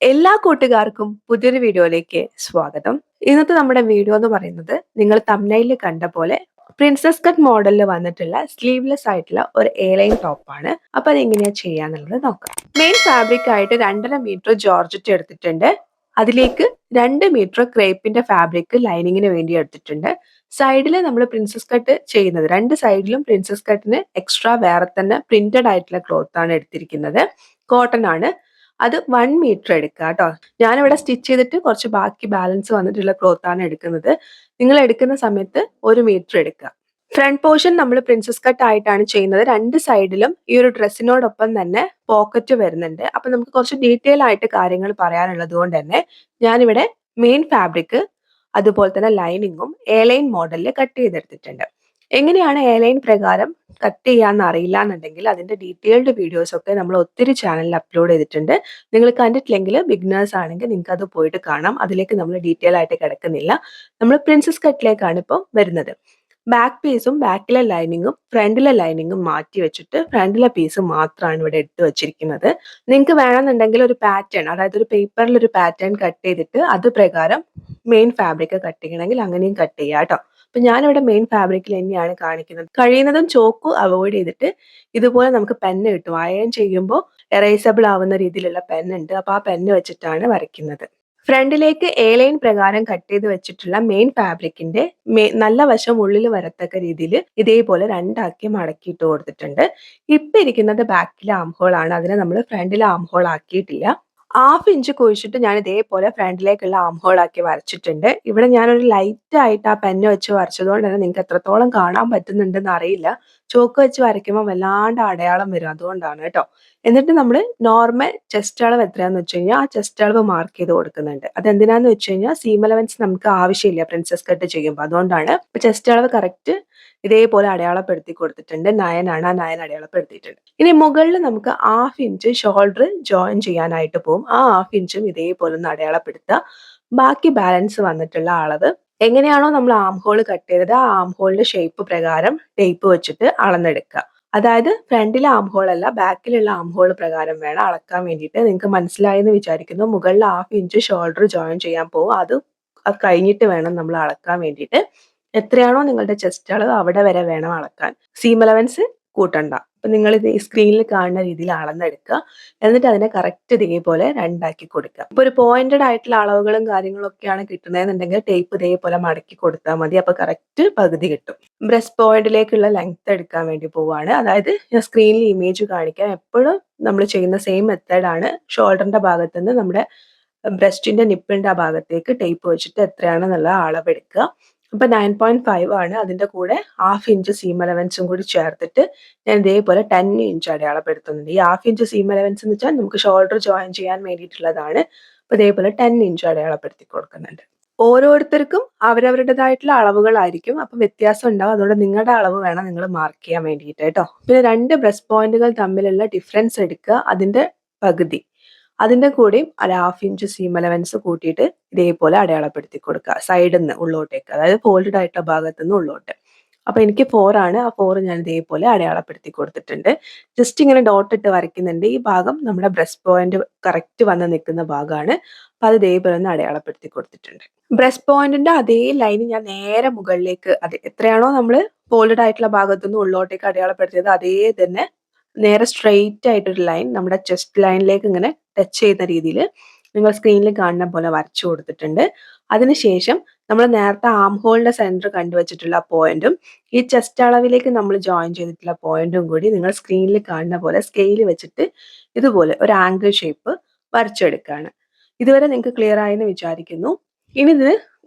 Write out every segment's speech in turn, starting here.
എല്ലാ കൂട്ടുകാർക്കും പുതിയൊരു വീഡിയോയിലേക്ക് സ്വാഗതം. ഇന്നത്തെ നമ്മുടെ വീഡിയോ എന്ന് പറയുന്നത് നിങ്ങൾ തംബ്നെയിലിൽ കണ്ട പോലെ പ്രിൻസസ് കട്ട് മോഡലിൽ വന്നിട്ടുള്ള സ്ലീവ്ലെസ് ആയിട്ടുള്ള ഒരു എ ലൈൻ ടോപ്പാണ്. അപ്പൊ അതെങ്ങനെയാ ചെയ്യാന്നുള്ളത് നോക്കാം. മെയിൻ ഫാബ്രിക് ആയിട്ട് 2.5 മീറ്റർ ജോർജറ്റ് എടുത്തിട്ടുണ്ട്. അതിലേക്ക് 2 മീറ്റർ ക്രേപ്പിന്റെ ഫാബ്രിക് ലൈനിങ്ങിന് വേണ്ടി എടുത്തിട്ടുണ്ട്. സൈഡിൽ നമ്മൾ പ്രിൻസസ് കട്ട് ചെയ്യുന്നത് രണ്ട് സൈഡിലും പ്രിൻസസ് കട്ടിന് എക്സ്ട്രാ വേറെ തന്നെ പ്രിന്റഡ് ആയിട്ടുള്ള ക്ലോത്ത് ആണ് എടുത്തിരിക്കുന്നത്. കോട്ടൺ ആണ്. അത് 1 മീറ്റർ എടുക്കുക കേട്ടോ. ഞാനിവിടെ സ്റ്റിച്ച് ചെയ്തിട്ട് കുറച്ച് ബാക്കി ബാലൻസ് വന്നിട്ടുള്ള ക്ലോത്ത് ആണ് എടുക്കുന്നത്. നിങ്ങൾ എടുക്കുന്ന സമയത്ത് 1 മീറ്റർ എടുക്കുക. ഫ്രണ്ട് പോർഷൻ നമ്മൾ പ്രിൻസസ് കട്ട് ആയിട്ടാണ് ചെയ്യുന്നത്. രണ്ട് സൈഡിലും ഈ ഒരു ഡ്രസ്സിനോടൊപ്പം തന്നെ പോക്കറ്റ് വരുന്നുണ്ട്. അപ്പൊ നമുക്ക് കുറച്ച് ഡീറ്റെയിൽ ആയിട്ട് കാര്യങ്ങൾ പറയാനുള്ളത് കൊണ്ട് തന്നെ ഞാനിവിടെ മെയിൻ ഫാബ്രിക് അതുപോലെ തന്നെ ലൈനിങ്ങും എ ലൈൻ മോഡലിൽ കട്ട് ചെയ്തെടുത്തിട്ടുണ്ട്. എങ്ങനെയാണ് എ ലൈൻ പ്രകാരം കട്ട് ചെയ്യാന്ന് അറിയില്ല എന്നുണ്ടെങ്കിൽ അതിന്റെ ഡീറ്റെയിൽഡ് വീഡിയോസ് ഒക്കെ നമ്മൾ ഒത്തിരി ചാനലിൽ അപ്ലോഡ് ചെയ്തിട്ടുണ്ട്. നിങ്ങൾ കണ്ടിട്ടില്ലെങ്കിൽ ബിഗിനേഴ്സ് ആണെങ്കിൽ നിങ്ങൾക്ക് അത് പോയിട്ട് കാണാം. അതിലേക്ക് നമ്മൾ ഡീറ്റെയിൽ ആയിട്ട് കിടക്കുന്നില്ല. നമ്മൾ പ്രിൻസസ് കട്ടിലേക്കാണ് ഇപ്പോൾ വരുന്നത്. ബാക്ക് പീസും ബാക്കിലെ ലൈനിങ്ങും ഫ്രണ്ടിലെ ലൈനിങ്ങും മാറ്റി വെച്ചിട്ട് ഫ്രണ്ടിലെ പീസ് മാത്രമാണ് ഇവിടെ എടുത്തു വെച്ചിരിക്കുന്നത്. നിങ്ങൾക്ക് വേണമെന്നുണ്ടെങ്കിൽ ഒരു പാറ്റേൺ, അതായത് ഒരു പേപ്പറിൽ ഒരു പാറ്റേൺ കട്ട് ചെയ്തിട്ട് അത് പ്രകാരം മെയിൻ ഫാബ്രിക് കട്ട് ചെയ്യണമെങ്കിൽ അങ്ങനെയും കട്ട് ചെയ്യാം കേട്ടോ. അപ്പൊ ഞാനിവിടെ മെയിൻ ഫാബ്രിക്കിൽ തന്നെയാണ് കാണിക്കുന്നത്. കഴിയുന്നതും ചോക്ക് അവോയ്ഡ് ചെയ്തിട്ട് ഇതുപോലെ നമുക്ക് പെന്ന് കിട്ടും. അയൺ ചെയ്യുമ്പോൾ എറേസബിൾ ആവുന്ന രീതിയിലുള്ള പെന്നുണ്ട്. അപ്പൊ ആ പെന്ന് വെച്ചിട്ടാണ് വരയ്ക്കുന്നത്. ഫ്രണ്ടിലേക്ക് എ ലൈൻ പ്രകാരം കട്ട് ചെയ്ത് വെച്ചിട്ടുള്ള മെയിൻ ഫാബ്രിക്കിന്റെ നല്ല വശം ഉള്ളിൽ വരത്തക്ക രീതിയിൽ ഇതേപോലെ രണ്ടാക്കി മടക്കിയിട്ട് കൊടുത്തിട്ടുണ്ട്. ഇപ്പൊ ഇരിക്കുന്നത് ബാക്കിലെ ആം ഹോൾ ആണ്. അതിനെ നമ്മൾ ഫ്രണ്ടിലെ ആം ഹോൾ ആക്കിയിട്ടില്ല. 1/2 ഇഞ്ച് കുഴിച്ചിട്ട് ഞാൻ ഇതേപോലെ ഫ്രണ്ടിലേക്കുള്ള ആം ഹോൾ ആക്കി വരച്ചിട്ടുണ്ട്. ഇവിടെ ഞാനൊരു ലൈറ്റ് ആയിട്ട് ആ പെന്ന് വെച്ച് വരച്ചതുകൊണ്ട് തന്നെ നിങ്ങൾക്ക് എത്രത്തോളം കാണാൻ പറ്റുന്നുണ്ടെന്ന് അറിയില്ല. ചോക്ക് വെച്ച് വരയ്ക്കുമ്പോൾ വല്ലാണ്ട് അടയാളം വരും, അതുകൊണ്ടാണ് കേട്ടോ. എന്നിട്ട് നമ്മൾ നോർമൽ ചെസ്റ്റ് അളവ് എത്രയാന്ന് വെച്ച് കഴിഞ്ഞാൽ ആ ചെസ്റ്റ് അളവ് മാർക്ക് ചെയ്ത് കൊടുക്കുന്നുണ്ട്. അതെന്തിനാന്ന് വെച്ച് കഴിഞ്ഞാൽ സീം അലവൻസ് നമുക്ക് ആവശ്യമില്ല പ്രിൻസസ് കട്ട് ചെയ്യുമ്പോൾ, അതുകൊണ്ടാണ്. ചെസ്റ്റ് അളവ് കറക്റ്റ് ഇതേപോലെ അടയാളപ്പെടുത്തി കൊടുത്തിട്ടുണ്ട്. 9 ആണ്, ആ 9 അടയാളപ്പെടുത്തിയിട്ടുണ്ട്. ഇനി മുകളിൽ നമുക്ക് 1/2 ഇഞ്ച് ഷോൾഡർ ജോയിൻ ചെയ്യാനായിട്ട് പോകും. ആ 1/2 ഇഞ്ചും ഇതേപോലെ ഒന്ന് അടയാളപ്പെടുത്തുക. ബാക്കി ബാലൻസ് വന്നിട്ടുള്ള അളവ് എങ്ങനെയാണോ നമ്മൾ ആം ഹോൾ കട്ട് ചെയ്തത് ആ ആം ഹോളിന്റെ ഷേപ്പ് പ്രകാരം ടേപ്പ് വെച്ചിട്ട് അളന്നെടുക്കുക. അതായത് ഫ്രണ്ടിലെ ആം ഹോൾ അല്ല, ബാക്കിലുള്ള ആം ഹോൾ പ്രകാരം വേണം അളക്കാൻ വേണ്ടിയിട്ട്. നിങ്ങൾക്ക് മനസ്സിലായെന്ന് വിചാരിക്കുന്നു. മുകളിൽ 1/2 ഇഞ്ച് ഷോൾഡർ ജോയിൻ ചെയ്യാൻ പോകും. അത് കഴിഞ്ഞിട്ട് വേണം നമ്മൾ അളക്കാൻ വേണ്ടിയിട്ട്. എത്രയാണോ നിങ്ങളുടെ ചെസ്റ്റ് അളവ് അവിടെ വരെ വേണം അളക്കാൻ. സീം അലവൻസ് കൂട്ടണ്ട. അപ്പൊ നിങ്ങൾ ഇത് സ്ക്രീനിൽ കാണുന്ന രീതിയിൽ അളന്നെടുക്കുക. എന്നിട്ട് അതിനെ കറക്റ്റ് ഇതേപോലെ രണ്ടാക്കി കൊടുക്കുക. ഇപ്പൊ ഒരു പോയിന്റഡ് ആയിട്ടുള്ള അളവുകളും കാര്യങ്ങളും ഒക്കെയാണ് കിട്ടുന്നതെന്നുണ്ടെങ്കിൽ ടേപ്പ് ഇതേപോലെ മടക്കി കൊടുത്താൽ മതി. അപ്പൊ കറക്റ്റ് പകുതി കിട്ടും. ബ്രസ്റ്റ് പോയിന്റിലേക്കുള്ള ലെങ്ത് എടുക്കാൻ വേണ്ടി പോവാണ്. അതായത് ഞാൻ സ്ക്രീനിൽ ഇമേജ് കാണിക്കാം. എപ്പോഴും നമ്മൾ ചെയ്യുന്ന സെയിം മെത്തേഡാണ്. ഷോൾഡറിന്റെ ഭാഗത്ത് നിന്ന് നമ്മുടെ ബ്രസ്റ്റിന്റെ നിപ്പിളിന്റെ ആ ഭാഗത്തേക്ക് ടേപ്പ് വെച്ചിട്ട് എത്രയാണെന്നുള്ള അളവെടുക്കുക. അപ്പൊ 9.5 ആണ്. അതിന്റെ കൂടെ 1/2 ഇഞ്ച് സീം അലവൻസും കൂടി ചേർത്തിട്ട് ഞാൻ ഇതേപോലെ 10 ഇഞ്ച് അടയാളപ്പെടുത്തുന്നുണ്ട്. ഈ 1/2 ഇഞ്ച് സീം അലവൻസ് എന്ന് വെച്ചാൽ നമുക്ക് ഷോൾഡർ ജോയിൻ ചെയ്യാൻ വേണ്ടിയിട്ടുള്ളതാണ്. അപ്പൊ ഇതേപോലെ 10 ഇഞ്ച് അടയാളപ്പെടുത്തി കൊടുക്കുന്നുണ്ട്. ഓരോരുത്തർക്കും അവരവരുടേതായിട്ടുള്ള അളവുകളായിരിക്കും. അപ്പം വ്യത്യാസം ഉണ്ടാവും. അതുകൊണ്ട് നിങ്ങളുടെ അളവ് വേണം നിങ്ങൾ മാർക്ക് ചെയ്യാൻ വേണ്ടിയിട്ട് കേട്ടോ. പിന്നെ രണ്ട് ബ്രസ്റ്റ് പോയിന്റുകൾ തമ്മിലുള്ള ഡിഫറൻസ് എടുക്കുക. അതിന്റെ പകുതി, അതിന്റെ കൂടെയും ഒരു 1/2 ഇഞ്ച് സീം അലവൻസ് കൂട്ടിയിട്ട് ഇതേപോലെ അടയാളപ്പെടുത്തി കൊടുക്കുക. സൈഡിൽ നിന്ന് ഉള്ളോട്ടേക്ക്, അതായത് ഫോൾഡഡ് ആയിട്ടുള്ള ഭാഗത്ത് നിന്ന് ഉള്ളോട്ട്. അപ്പൊ എനിക്ക് 4 ആണ്. ആ 4 ഞാൻ ഇതേപോലെ അടയാളപ്പെടുത്തി കൊടുത്തിട്ടുണ്ട്. ജസ്റ്റ് ഇങ്ങനെ ഡോട്ട് ഇട്ട് വരയ്ക്കുന്നുണ്ട്. ഈ ഭാഗം നമ്മുടെ ബ്രസ്റ്റ് പോയിന്റ് കറക്റ്റ് വന്ന് നിൽക്കുന്ന ഭാഗമാണ്. അപ്പൊ അത് ഇതേപോലെ ഒന്ന് അടയാളപ്പെടുത്തി കൊടുത്തിട്ടുണ്ട്. ബ്രസ്റ്റ് പോയിന്റിന്റെ അതേ ലൈൻ ഞാൻ നേരെ മുകളിലേക്ക്, അത് എത്രയാണോ നമ്മൾ ഫോൾഡഡ് ആയിട്ടുള്ള ഭാഗത്തുനിന്ന് ഉള്ളോട്ടേക്ക് അടയാളപ്പെടുത്തിയത് അതേ തന്നെ നേരെ സ്ട്രെയിറ്റ് ആയിട്ടൊരു ലൈൻ നമ്മുടെ ചെസ്റ്റ് ലൈനിലേക്ക് ഇങ്ങനെ ടച്ച് ചെയ്യുന്ന രീതിയിൽ നിങ്ങൾ സ്ക്രീനിൽ കാണുന്ന പോലെ വരച്ചു കൊടുത്തിട്ടുണ്ട്. അതിനുശേഷം നമ്മൾ നേരത്തെ ആം ഹോളിന്റെ സെന്റർ കണ്ടുവച്ചിട്ടുള്ള പോയിന്റും ഈ ചെസ്റ്റ് അളവിലേക്ക് നമ്മൾ ജോയിൻ ചെയ്തിട്ടുള്ള പോയിന്റും കൂടി നിങ്ങൾ സ്ക്രീനിൽ കാണുന്ന പോലെ സ്കെയിൽ വെച്ചിട്ട് ഇതുപോലെ ഒരു ആംഗിൾ ഷേപ്പ് വരച്ചെടുക്കുകയാണ്. ഇതുവരെ നിങ്ങൾക്ക് ക്ലിയർ ആയെന്ന് വിചാരിക്കുന്നു. ഇനി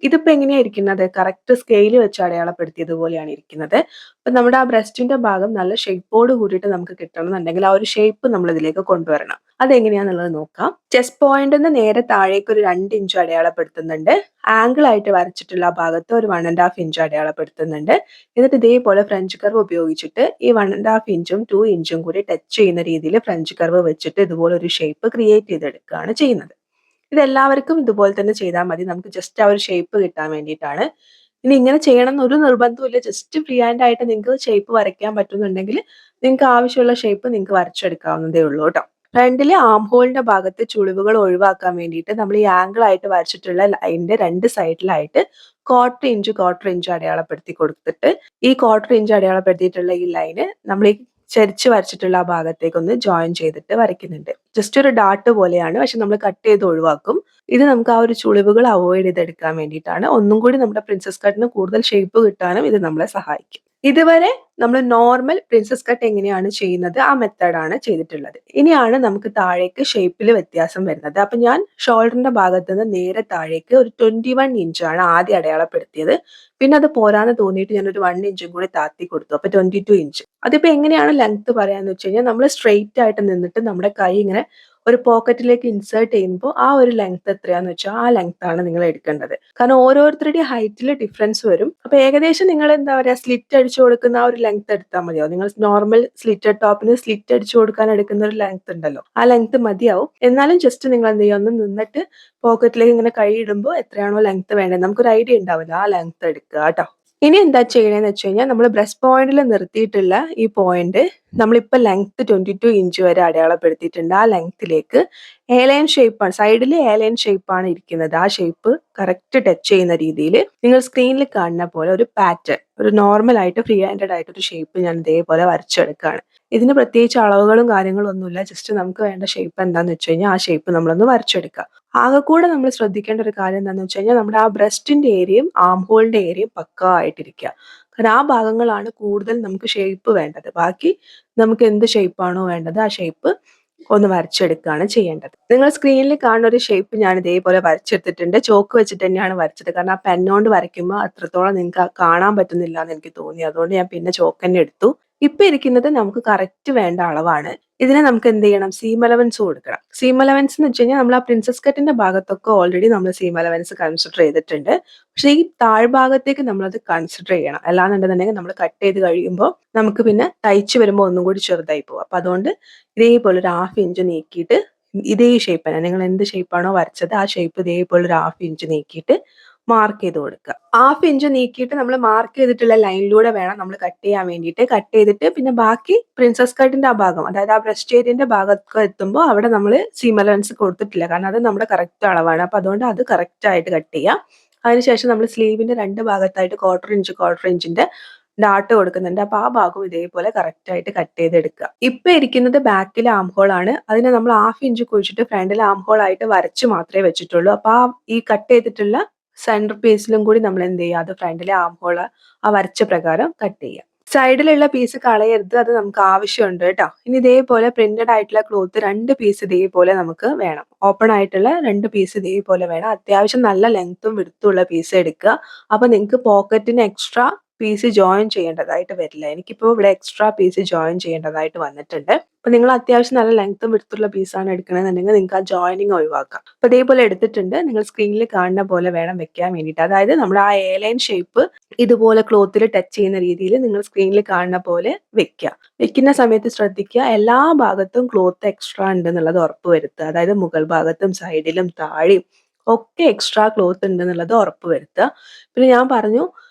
ഇതിപ്പോ എങ്ങനെയാ ഇരിക്കുന്നത്? കറക്റ്റ് സ്കെയിൽ വെച്ച് അടയാളപ്പെടുത്തിയതുപോലെയാണ് ഇരിക്കുന്നത്. അപ്പൊ നമ്മുടെ ആ ബ്രസ്റ്റിന്റെ ഭാഗം നല്ല ഷേപ്പോട് കൂടിയിട്ട് നമുക്ക് കിട്ടണമെന്നുണ്ടെങ്കിൽ ആ ഒരു ഷേപ്പ് നമ്മൾ ഇതിലേക്ക് കൊണ്ടുവരണം. അതെങ്ങനെയാന്നുള്ളത് നോക്കാം. ചെസ്റ്റ് പോയിന്റിൽ നേരെ താഴേക്ക് ഒരു 2 ഇഞ്ച് അടയാളപ്പെടുത്തുന്നുണ്ട്. ആംഗിൾ ആയിട്ട് വരച്ചിട്ടുള്ള ആ ഭാഗത്ത് ഒരു 1.5 ഇഞ്ച് അടയാളപ്പെടുത്തുന്നുണ്ട്. എന്നിട്ട് ഇതേപോലെ ഫ്രഞ്ച് കർവ് ഉപയോഗിച്ചിട്ട് ഈ 1.5 ഇഞ്ചും 2 ഇഞ്ചും കൂടി ടച്ച് ചെയ്യുന്ന രീതിയിൽ ഫ്രഞ്ച് കർവ് വെച്ചിട്ട് ഇതുപോലെ ഒരു ഷേപ്പ് ക്രിയേറ്റ് ചെയ്തെടുക്കുകയാണ് ചെയ്യുന്നത്. ഇതെല്ലാവർക്കും ഇതുപോലെ തന്നെ ചെയ്താൽ മതി. നമുക്ക് ജസ്റ്റ് ആ ഒരു ഷേപ്പ് കിട്ടാൻ വേണ്ടിയിട്ടാണ്. ഇനി ഇങ്ങനെ ചെയ്യണം എന്നൊരു നിർബന്ധമില്ല. ജസ്റ്റ് ഫ്രീ ഹാൻഡ് ആയിട്ട് നിങ്ങൾക്ക് ഷേപ്പ് വരയ്ക്കാൻ പറ്റുന്നുണ്ടെങ്കിൽ നിങ്ങൾക്ക് ആവശ്യമുള്ള ഷേപ്പ് നിങ്ങൾക്ക് വരച്ചെടുക്കാവുന്നതേ ഉള്ളൂ കേട്ടോ. ഫ്രണ്ടിലെ ആം ഹോളിന്റെ ഭാഗത്ത് ചുളിവുകൾ ഒഴിവാക്കാൻ വേണ്ടിയിട്ട് നമ്മൾ ഈ ആംഗിൾ ആയിട്ട് വരച്ചിട്ടുള്ള ലൈനിന്റെ രണ്ട് സൈഡിലായിട്ട് 1/4 ഇഞ്ച് അടയാളപ്പെടുത്തി കൊടുത്തിട്ട് ഈ 1/4 ഇഞ്ച് അടയാളപ്പെടുത്തിയിട്ടുള്ള ഈ ലൈന് നമ്മൾ ഈ ചരിച്ച് വരച്ചിട്ടുള്ള ആ ഭാഗത്തേക്ക് ഒന്ന് ജോയിൻ ചെയ്തിട്ട് വരയ്ക്കുന്നുണ്ട്. ജസ്റ്റ് ഒരു ഡാട്ട് പോലെയാണ്, പക്ഷെ നമ്മൾ കട്ട് ചെയ്ത് ഒഴിവാക്കും. ഇത് നമുക്ക് ആ ഒരു ചുളിവുകൾ അവോയ്ഡ് ചെയ്തെടുക്കാൻ വേണ്ടിയിട്ടാണ്. ഒന്നും കൂടി നമ്മുടെ പ്രിൻസസ് കട്ടിന് കൂടുതൽ ഷേപ്പ് കിട്ടാനും ഇത് നമ്മളെ സഹായിക്കും. ഇതുവരെ നമ്മൾ നോർമൽ പ്രിൻസസ് കട്ട് എങ്ങനെയാണ് ചെയ്യുന്നത് ആ മെത്തേഡാണ് ചെയ്തിട്ടുള്ളത്. ഇനിയാണ് നമുക്ക് താഴേക്ക് ഷേപ്പിൽ വ്യത്യാസം വരുന്നത്. അപ്പൊ ഞാൻ ഷോൾഡറിന്റെ ഭാഗത്ത് നിന്ന് നേരെ താഴേക്ക് ഒരു 21 ഇഞ്ചാണ് ആദ്യം അടയാളപ്പെടുത്തിയത്. പിന്നെ അത് പോരാന്ന് തോന്നിയിട്ട് ഞാൻ ഒരു 1 ഇഞ്ചും കൂടി താത്തി കൊടുത്തു. അപ്പൊ 22 ഇഞ്ച്. അതിപ്പോ എങ്ങനെയാണ് ലെങ്ത് പറയാന്ന് വെച്ച് കഴിഞ്ഞാൽ നമ്മൾ സ്ട്രെയിറ്റ് ആയിട്ട് നിന്നിട്ട് നമ്മുടെ കൈ ഇങ്ങനെ ഒരു പോക്കറ്റിലേക്ക് ഇൻസേർട്ട് ചെയ്യുമ്പോൾ ആ ഒരു ലെങ്ത് എത്രയാന്ന് വെച്ചാൽ ആ ലെങ്ത് ആണ് നിങ്ങൾ എടുക്കേണ്ടത്. കാരണം ഓരോരുത്തരുടെയും ഹൈറ്റിൽ ഡിഫറൻസ് വരും. അപ്പൊ ഏകദേശം നിങ്ങൾ എന്താ പറയാ സ്ലിറ്റ് അടിച്ചു കൊടുക്കുന്ന ആ ഒരു ലെങ്ത് എടുത്താൽ മതിയാവും. നിങ്ങൾ നോർമൽ സ്ലിറ്റഡ് ടോപ്പിന് സ്ലിറ്റ് അടിച്ചു കൊടുക്കാൻ എടുക്കുന്ന ഒരു ലെങ്ത് ഉണ്ടല്ലോ, ആ ലെങ്ത് മതിയാവും. എന്നാലും ജസ്റ്റ് നിങ്ങൾ എന്ത് ചെയ്യുക, ഒന്ന് നിന്നിട്ട് പോക്കറ്റിലേക്ക് ഇങ്ങനെ കൈ ഇടുമ്പോൾ എത്രയാണോ ലെങ്ത് വേണ്ടത് നമുക്കൊരു ഐഡിയ ഉണ്ടാവില്ല, ആ ലെങ്ത് എടുക്കുക കേട്ടോ. ഇനി എന്താ ചെയ്യണേന്ന് വെച്ച് കഴിഞ്ഞാൽ നമ്മൾ ബ്രസ്റ്റ് പോയിന്റിൽ നിർത്തിയിട്ടുള്ള ഈ പോയിന്റ് നമ്മളിപ്പോൾ ലെങ്ത് 22 ഇഞ്ച് വരെ അടയാളപ്പെടുത്തിയിട്ടുണ്ട്. ആ ലെങ്ത്തിലേക്ക് എലൈൻ ഷേപ്പാണ്, സൈഡിൽ എലൈൻ ഷേപ്പാണ് ഇരിക്കുന്നത്. ആ ഷേപ്പ് കറക്റ്റ് ടച്ച് ചെയ്യുന്ന രീതിയിൽ നിങ്ങൾ സ്ക്രീനിൽ കാണുന്ന പോലെ ഒരു പാറ്റേൺ, ഒരു നോർമൽ ആയിട്ട് ഫ്രീ ഹാൻഡഡ് ആയിട്ട് ഒരു ഷേപ്പ് ഞാൻ ഇതേപോലെ വരച്ചെടുക്കുകയാണ്. ഇതിന് പ്രത്യേകിച്ച് അളവുകളും കാര്യങ്ങളും ഒന്നുമില്ല. ജസ്റ്റ് നമുക്ക് വേണ്ട ഷേപ്പ് എന്താന്ന് വെച്ച് കഴിഞ്ഞാൽ ആ ഷേപ്പ് നമ്മളൊന്ന് വരച്ചെടുക്കുക. ആകെക്കൂടെ നമ്മൾ ശ്രദ്ധിക്കേണ്ട ഒരു കാര്യം എന്താണെന്ന് വെച്ച് കഴിഞ്ഞാൽ നമ്മുടെ ആ ബ്രസ്റ്റിന്റെ ഏരിയയും ആം ഹോളിന്റെ ഏരിയയും പക്കാ ആയിട്ടിരിക്കുക. കാരണം ആ ഭാഗങ്ങളാണ് കൂടുതൽ നമുക്ക് ഷേപ്പ് വേണ്ടത്. ബാക്കി നമുക്ക് എന്ത് ഷേപ്പാണോ വേണ്ടത് ആ ഷേപ്പ് ഒന്ന് വരച്ചെടുക്കുകയാണ് ചെയ്യേണ്ടത്. നിങ്ങൾ സ്ക്രീനിൽ കാണുന്ന ഒരു ഷേപ്പ് ഞാൻ ഇതേപോലെ വരച്ചെടുത്തിട്ടുണ്ട്. ചോക്ക് വെച്ചിട്ട് തന്നെയാണ് വരച്ചത്. കാരണം ആ പെന്നോണ്ട് വരയ്ക്കുമ്പോൾ അത്രത്തോളം നിങ്ങൾക്ക് കാണാൻ പറ്റുന്നില്ല എന്ന് എനിക്ക് തോന്നി. അതുകൊണ്ട് ഞാൻ പിന്നെ ചോക്ക് തന്നെ എടുത്തു. ഇപ്പൊ ഇരിക്കുന്നത് നമുക്ക് കറക്റ്റ് വേണ്ട അളവാണ്. ഇതിനെ നമുക്ക് എന്ത് ചെയ്യണം, സീം അലവൻസ് കൊടുക്കണം. സീം അലവൻസ് എന്ന് വെച്ച് കഴിഞ്ഞാൽ നമ്മൾ ആ പ്രിൻസസ് കട്ടിന്റെ ഭാഗത്തൊക്കെ ഓൾറെഡി നമ്മൾ സീം അലവൻസ് കൺസിഡർ ചെയ്തിട്ടുണ്ട്. പക്ഷെ ഈ താഴ്ഭാഗത്തേക്ക് നമ്മളത് കൺസിഡർ ചെയ്യണം. അല്ലാന്നുണ്ടെന്നുണ്ടെങ്കിൽ നമ്മൾ കട്ട് ചെയ്ത് കഴിയുമ്പോൾ നമുക്ക് പിന്നെ തയ്ച്ച് വരുമ്പോൾ ഒന്നും കൂടി ചെറുതായി പോകും. അപ്പൊ അതുകൊണ്ട് ഇതേപോലെ ഒരു 1/2 ഇഞ്ച് നീക്കിയിട്ട് ഇതേ ഷേപ്പ് തന്നെ നിങ്ങൾ എന്ത് ഷേപ്പാണോ വരച്ചത് ആ ഷേപ്പ് ഇതേപോലെ ഒരു 1/2 ഇഞ്ച് നീക്കിയിട്ട് മാർക്ക് ചെയ്ത് കൊടുക്കുക. 1/2 ഇഞ്ച് നീക്കിയിട്ട് നമ്മൾ മാർക്ക് ചെയ്തിട്ടുള്ള ലൈനിലൂടെ വേണം നമ്മൾ കട്ട് ചെയ്യാൻ വേണ്ടിയിട്ട്. കട്ട് ചെയ്തിട്ട് പിന്നെ ബാക്കി പ്രിൻസസ് കട്ടിന്റെ ആ ഭാഗം, അതായത് ആ ബ്രസ്റ്റ് ഏരിയന്റെ ഭാഗത്ത് എത്തുമ്പോൾ അവിടെ നമ്മൾ സീം അലവൻസ് കൊടുത്തിട്ടില്ല. കാരണം അത് നമ്മുടെ കറക്റ്റ് അളവാണ്. അപ്പൊ അതുകൊണ്ട് അത് കറക്റ്റ് ആയിട്ട് കട്ട് ചെയ്യാം. അതിനുശേഷം നമ്മൾ സ്ലീവിന്റെ രണ്ട് ഭാഗത്തായിട്ട് 1/4 ഇഞ്ചിന്റെ ഡാട്ട് കൊടുക്കുന്നുണ്ട്. അപ്പൊ ആ ഭാഗം ഇതേപോലെ കറക്റ്റ് ആയിട്ട് കട്ട് ചെയ്തെടുക്കുക. ഇപ്പൊ ഇരിക്കുന്നത് ബാക്കിലെ ആം ഹോൾ ആണ്. അതിനെ നമ്മൾ 1/2 ഇഞ്ച് കുഴിച്ചിട്ട് ഫ്രണ്ടിലെ ആം ഹോൾ ആയിട്ട് വരച്ച് മാത്രമേ വെച്ചിട്ടുള്ളൂ. അപ്പൊ ആ ഈ കട്ട് ചെയ്തിട്ടുള്ള സെന്റർ പീസിലും കൂടി നമ്മൾ എന്ത് ചെയ്യുക, അത് ഫ്രണ്ടിലെ ആം ഹോൾ ആ വരച്ച പ്രകാരം കട്ട് ചെയ്യുക. സൈഡിലുള്ള പീസ് കളയരുത്, അത് നമുക്ക് ആവശ്യമുണ്ട് കേട്ടോ. ഇനി ഇതേപോലെ പ്രിന്റഡ് ആയിട്ടുള്ള ക്ലോത്ത് 2 പീസ് ഇതേപോലെ നമുക്ക് വേണം. ഓപ്പൺ ആയിട്ടുള്ള 2 പീസ് ഇതേപോലെ വേണം. അത്യാവശ്യം നല്ല ലെങ്ത്തും വിഡ്ത്തും ഉള്ള പീസ് എടുക്കുക. അപ്പൊ നിങ്ങൾക്ക് പോക്കറ്റിന് എക്സ്ട്രാ പീസ് ജോയിൻ ചെയ്യേണ്ടതായിട്ട് വരില്ല. എനിക്കിപ്പോൾ ഇവിടെ എക്സ്ട്രാ പീസ് ജോയിൻ ചെയ്യേണ്ടതായിട്ട് വന്നിട്ടുണ്ട്. അപ്പൊ നിങ്ങൾ അത്യാവശ്യം നല്ല ലെങ്ത്തും വിഡ്ത്തുള്ള പീസാണ് എടുക്കണമെന്നുണ്ടെങ്കിൽ നിങ്ങൾക്ക് ആ ജോയിനിങ് ഒഴിവാക്കാം. അപ്പൊ ഇതേപോലെ എടുത്തിട്ടുണ്ട്. നിങ്ങൾ സ്ക്രീനിൽ കാണുന്ന പോലെ വേണം വെക്കാൻ വേണ്ടിയിട്ട്. അതായത് നമ്മുടെ ആ എ ലൈൻ ഷേപ്പ് ഇതുപോലെ ക്ലോത്തിൽ ടച്ച് ചെയ്യുന്ന രീതിയിൽ നിങ്ങൾ സ്ക്രീനിൽ കാണുന്ന പോലെ വെക്കുക. വെക്കുന്ന സമയത്ത് ശ്രദ്ധിക്കുക, എല്ലാ ഭാഗത്തും ക്ലോത്ത് എക്സ്ട്രാ ഉണ്ട് എന്നുള്ളത് ഉറപ്പ് വരുത്തുക. അതായത് മുകൾ ഭാഗത്തും സൈഡിലും താഴെയും ഒക്കെ എക്സ്ട്രാ ക്ലോത്ത് ഉണ്ട് എന്നുള്ളത് ഉറപ്പ് വരുത്തുക. പിന്നെ ഞാൻ പറഞ്ഞു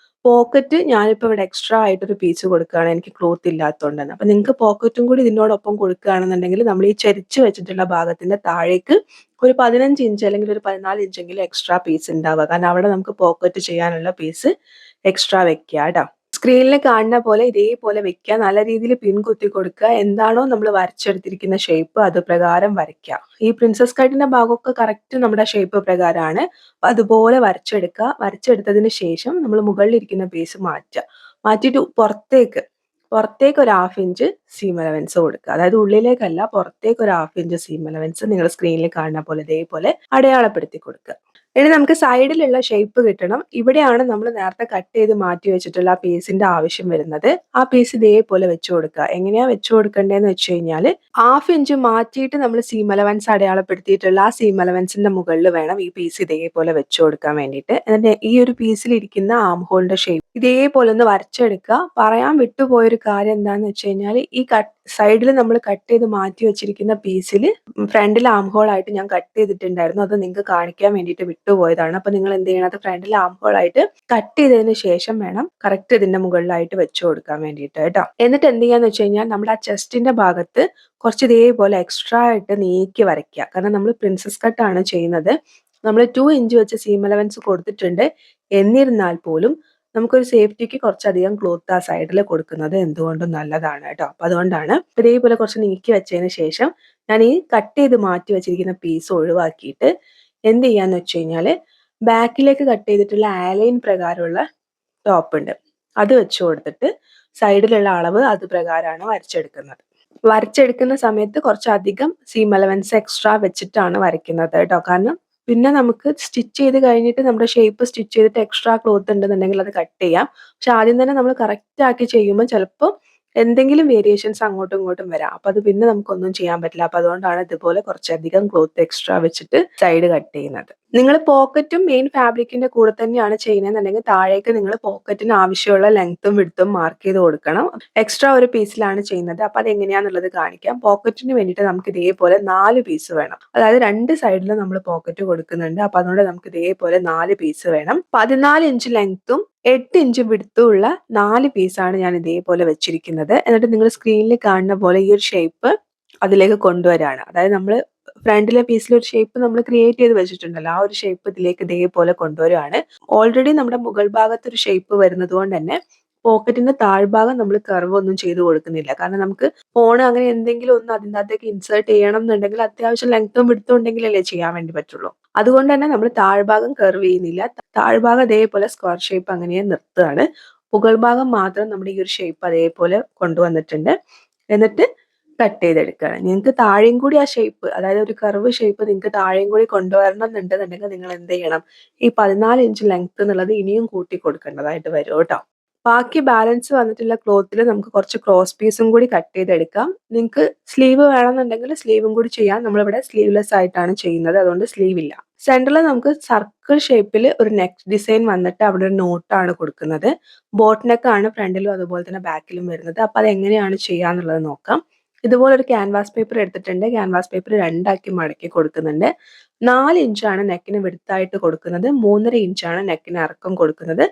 പോക്കറ്റ് ഞാനിപ്പോൾ ഇവിടെ എക്സ്ട്രാ ആയിട്ടൊരു പീസ് കൊടുക്കുകയാണ്, എനിക്ക് ക്ലോത്ത് ഇല്ലാത്തതുകൊണ്ടാണ്. അപ്പൊ നിങ്ങൾക്ക് പോക്കറ്റും കൂടി ഇതിനോടൊപ്പം കൊടുക്കുകയാണെന്നുണ്ടെങ്കിൽ നമ്മൾ ഈ ചരിച്ച് വെച്ചിട്ടുള്ള ഭാഗത്തിന്റെ താഴേക്ക് ഒരു 15 ഇഞ്ച് അല്ലെങ്കിൽ ഒരു 14 ഇഞ്ചെങ്കിലും എക്സ്ട്രാ പീസ് ഉണ്ടാവുക. കാരണം അവിടെ നമുക്ക് പോക്കറ്റ് ചെയ്യാനുള്ള പീസ് എക്സ്ട്രാ വെക്കുക കേട്ടോ. സ്ക്രീനിൽ കാണുന്ന പോലെ ഇതേപോലെ വെക്കുക. നല്ല രീതിയിൽ പിൻ കുത്തി കൊടുക്കുക. എന്താണോ നമ്മൾ വരച്ചെടുത്തിരിക്കുന്ന ഷേപ്പ് അത് പ്രകാരം വരയ്ക്കുക. ഈ പ്രിൻസസ് കട്ടിന്റെ ഭാഗമൊക്കെ കറക്റ്റ് നമ്മുടെ ഷേപ്പ് പ്രകാരമാണ്. അതുപോലെ വരച്ചെടുക്കുക. വരച്ചെടുത്തതിന് ശേഷം നമ്മൾ മുകളിൽ ഇരിക്കുന്ന പീസ് മാറ്റുക. മാറ്റിയിട്ട് പുറത്തേക്ക് ഒരു 1/2 ഇഞ്ച് സീം അലവൻസ് കൊടുക്കുക. അതായത് ഉള്ളിലേക്കല്ല, പുറത്തേക്ക് ഒരു 1/2 ഇഞ്ച് സീം അലവൻസ് നിങ്ങൾ സ്ക്രീനിൽ കാണുന്ന പോലെ ഇതേപോലെ അടയാളപ്പെടുത്തി കൊടുക്കുക. ഇനി നമുക്ക് സൈഡിലുള്ള ഷേപ്പ് കിട്ടണം. ഇവിടെയാണ് നമ്മൾ നേരത്തെ കട്ട് ചെയ്ത് മാറ്റി വെച്ചിട്ടുള്ള ആ പീസിന്റെ ആവശ്യം വരുന്നത്. ആ പീസ് ഇതേപോലെ വെച്ചു കൊടുക്കുക. എങ്ങനെയാ വെച്ചു കൊടുക്കേണ്ടതെന്ന് വെച്ച് കഴിഞ്ഞാൽ 1/2 ഇഞ്ച് മാറ്റിയിട്ട് നമ്മൾ സീം അലവൻസ് അടയാളപ്പെടുത്തിയിട്ടുള്ള ആ സീം അലവൻസിന്റെ മുകളിൽ വേണം ഈ പീസ് ഇതേപോലെ വെച്ചു കൊടുക്കാൻ വേണ്ടിയിട്ട്. എന്നിട്ട് ഈ ഒരു പീസിൽ ഇരിക്കുന്ന ആം ഹോളിന്റെ ഷേപ്പ് ഇതേപോലെ ഒന്ന് വരച്ചെടുക്കുക. പറയാൻ വിട്ടുപോയൊരു കാര്യം എന്താന്ന് വെച്ച് കഴിഞ്ഞാൽ ഈ സൈഡിൽ നമ്മൾ കട്ട് ചെയ്ത് മാറ്റി വെച്ചിരിക്കുന്ന പീസിൽ ഫ്രണ്ടിൽ ആം ഹോൾ ആയിട്ട് ഞാൻ കട്ട് ചെയ്തിട്ടുണ്ടായിരുന്നു. അത് നിങ്ങൾക്ക് കാണിക്കാൻ വേണ്ടിയിട്ട് വിട്ടുപോയതാണ്. അപ്പൊ നിങ്ങൾ എന്ത് ചെയ്യണം, അത് ഫ്രണ്ടിൽ ആം ഹോൾ ആയിട്ട് കട്ട് ചെയ്തതിന് ശേഷം വേണം കറക്റ്റ് ഇതിന്റെ മുകളിലായിട്ട് വെച്ചു കൊടുക്കാൻ വേണ്ടിയിട്ട് കേട്ടോ. എന്നിട്ട് എന്ത് ചെയ്യാന്ന് വെച്ച് കഴിഞ്ഞാൽ നമ്മുടെ ആ ചെസ്റ്റിന്റെ ഭാഗത്ത് കുറച്ച് ഇതേപോലെ എക്സ്ട്രാ ആയിട്ട് നീക്കി വരയ്ക്കുക. കാരണം നമ്മൾ പ്രിൻസസ് കട്ടാണ് ചെയ്യുന്നത്. നമ്മൾ 2 ഇഞ്ച് വെച്ച് സീം അലവൻസ് കൊടുത്തിട്ടുണ്ട്. എന്നിരുന്നാൽ പോലും നമുക്കൊരു സേഫ്റ്റിക്ക് കുറച്ചധികം ക്ലോത്ത് ആ സൈഡിൽ കൊടുക്കുന്നത് എന്തുകൊണ്ടും നല്ലതാണ് കേട്ടോ. അപ്പൊ അതുകൊണ്ടാണ് ഇതേപോലെ കുറച്ച് നീക്കി വെച്ചതിന് ശേഷം ഞാൻ ഈ കട്ട് ചെയ്ത് മാറ്റി വെച്ചിരിക്കുന്ന പീസ് ഒഴിവാക്കിയിട്ട് എന്ത് ചെയ്യാന്ന് വെച്ച് കഴിഞ്ഞാൽ ബാക്കിലേക്ക് കട്ട് ചെയ്തിട്ടുള്ള ആലൈൻ പ്രകാരമുള്ള ടോപ്പ് ഉണ്ട്, അത് വെച്ച് കൊടുത്തിട്ട് സൈഡിലുള്ള അളവ് അത് പ്രകാരമാണ് വരച്ചെടുക്കുന്നത്. വരച്ചെടുക്കുന്ന സമയത്ത് കുറച്ചധികം സീം അലവൻസ് എക്സ്ട്രാ വെച്ചിട്ടാണ് വരയ്ക്കുന്നത് കേട്ടോ. കാരണം പിന്നെ നമുക്ക് സ്റ്റിച്ച് ചെയ്ത് കഴിഞ്ഞിട്ട് നമ്മുടെ ഷേപ്പ് സ്റ്റിച്ച് ചെയ്തിട്ട് എക്സ്ട്രാ ക്ലോത്ത് ഉണ്ടെന്നുണ്ടെങ്കിൽ അത് കട്ട് ചെയ്യാം. പക്ഷെ ആദ്യം തന്നെ നമ്മൾ കറക്റ്റ് ആക്കി ചെയ്യുമ്പോൾ ചിലപ്പോൾ എന്തെങ്കിലും വേരിയേഷൻസ് അങ്ങോട്ടും ഇങ്ങോട്ടും വരാം. അപ്പൊ അത് പിന്നെ നമുക്കൊന്നും ചെയ്യാൻ പറ്റില്ല. അപ്പൊ അതുകൊണ്ടാണ് ഇതുപോലെ കുറച്ചധികം ക്ലോത്ത് എക്സ്ട്രാ വെച്ചിട്ട് സൈഡ് കട്ട് ചെയ്യുന്നത്. നിങ്ങൾ പോക്കറ്റും മെയിൻ ഫാബ്രിക്കിന്റെ കൂടെ തന്നെയാണ് ചെയ്യുന്നതെന്നുണ്ടെങ്കിൽ താഴേക്ക് നിങ്ങൾ പോക്കറ്റിന് ആവശ്യമുള്ള ലെങ്ത്തും വിഡ്ത്തും മാർക്ക് ചെയ്ത് കൊടുക്കണം. എക്സ്ട്രാ ഒരു പീസിലാണ് ചെയ്യുന്നത്. അപ്പൊ അത് എങ്ങനെയാന്നുള്ളത് കാണിക്കാം. പോക്കറ്റിന് വേണ്ടിയിട്ട് നമുക്ക് ഇതേപോലെ 4 പീസ് വേണം. അതായത് 2 സൈഡിലും നമ്മൾ പോക്കറ്റ് കൊടുക്കുന്നുണ്ട്. അപ്പൊ അതുകൊണ്ട് നമുക്ക് ഇതേപോലെ 4 പീസ് വേണം. 14 ഇഞ്ച് ലെങ്ത്തും 8 ഇഞ്ച് വിഡ്ത്തും ഉള്ള 4 പീസാണ് ഞാൻ ഇതേപോലെ വെച്ചിരിക്കുന്നത്. എന്നിട്ട് നിങ്ങൾ സ്ക്രീനിൽ കാണുന്ന പോലെ ഈ ഒരു ഷേപ്പ് അതിലേക്ക് കൊണ്ടുവരാണ്. അതായത് നമ്മൾ ഫ്രണ്ടിലെ പീസിൽ ഒരു ഷേപ്പ് നമ്മൾ ക്രിയേറ്റ് ചെയ്ത് വെച്ചിട്ടുണ്ടല്ലോ, ആ ഒരു ഷേപ്പ് ഇതിലേക്ക് ഇതേപോലെ കൊണ്ടുവരുവാണ്. ഓൾറെഡി നമ്മുടെ മുകൾ ഭാഗത്ത് ഒരു ഷേപ്പ് വരുന്നത് കൊണ്ട് തന്നെ പോക്കറ്റിന്റെ താഴ്ഭാഗം നമ്മൾ കർവ് ഒന്നും ചെയ്ത് കൊടുക്കുന്നില്ല. കാരണം നമുക്ക് ഫോൺ അങ്ങനെ എന്തെങ്കിലും ഒന്ന് അതിൻ്റെ അകത്തേക്ക് ഇൻസേർട്ട് ചെയ്യണം എന്നുണ്ടെങ്കിൽ അത്യാവശ്യം ലെങ്ത്തും വിഡ്ത്തും ഉണ്ടെങ്കിലല്ലേ ചെയ്യാൻ വേണ്ടി പറ്റുള്ളൂ. അതുകൊണ്ട് തന്നെ നമ്മൾ താഴ്ഭാഗം കർവ് ചെയ്യുന്നില്ല. താഴ്ഭാഗം അതേപോലെ സ്ക്വയർ ഷേപ്പ് അങ്ങനെ നിർത്തുകയാണ്. മുകൾ ഭാഗം മാത്രം നമ്മുടെ ഈ ഒരു ഷേപ്പ് അതേപോലെ കൊണ്ടുവന്നിട്ടുണ്ട്. എന്നിട്ട് കട്ട് ചെയ്തെടുക്കുകയാണ്. നിങ്ങൾക്ക് താഴെയും കൂടി ആ ഷേപ്പ്, അതായത് ഒരു കർവ് ഷേപ്പ് നിങ്ങൾക്ക് താഴെയും കൂടി കൊണ്ടുവരണം എന്നുണ്ടെന്നുണ്ടെങ്കിൽ നിങ്ങൾ എന്ത് ചെയ്യണം, ഈ 14 ഇഞ്ച് ലെങ്ത് എന്നുള്ളത് ഇനിയും കൂട്ടി കൊടുക്കേണ്ടതായിട്ട് വരും കേട്ടോ. ബാക്കി ബാലൻസ് വന്നിട്ടുള്ള ക്ലോത്തിൽ നമുക്ക് കുറച്ച് ക്രോസ് പീസും കൂടി കട്ട് ചെയ്തെടുക്കാം. നിങ്ങൾക്ക് സ്ലീവ് വേണമെന്നുണ്ടെങ്കിൽ സ്ലീവും കൂടി ചെയ്യാം. നമ്മളിവിടെ സ്ലീവ്ലെസ് ആയിട്ടാണ് ചെയ്യുന്നത്, അതുകൊണ്ട് സ്ലീവ് ഇല്ല. സെന്ററിൽ നമുക്ക് സർക്കിൾ ഷേപ്പിൽ ഒരു നെക്ക് ഡിസൈൻ വന്നിട്ട് അവിടെ ഒരു നോട്ടാണ് കൊടുക്കുന്നത്. ബോട്ട് നെക്കാണ് ഫ്രണ്ടിലും അതുപോലെ തന്നെ ബാക്കിലും വരുന്നത്. അപ്പൊ അത് എങ്ങനെയാണ് ചെയ്യാന്നുള്ളത് നോക്കാം. ഇതുപോലെ ഒരു ക്യാൻവാസ് പേപ്പർ എടുത്തിട്ടുണ്ട്. ക്യാൻവാസ് പേപ്പർ 2 ആക്കി മടക്കി കൊടുക്കുന്നുണ്ട്. 4 ഇഞ്ചാണ് നെക്കിന് വിഡ്ത്തായിട്ട് കൊടുക്കുന്നത്. 3.5 ഇഞ്ചാണ് നെക്കിന് ഇറക്കം കൊടുക്കുന്നത്.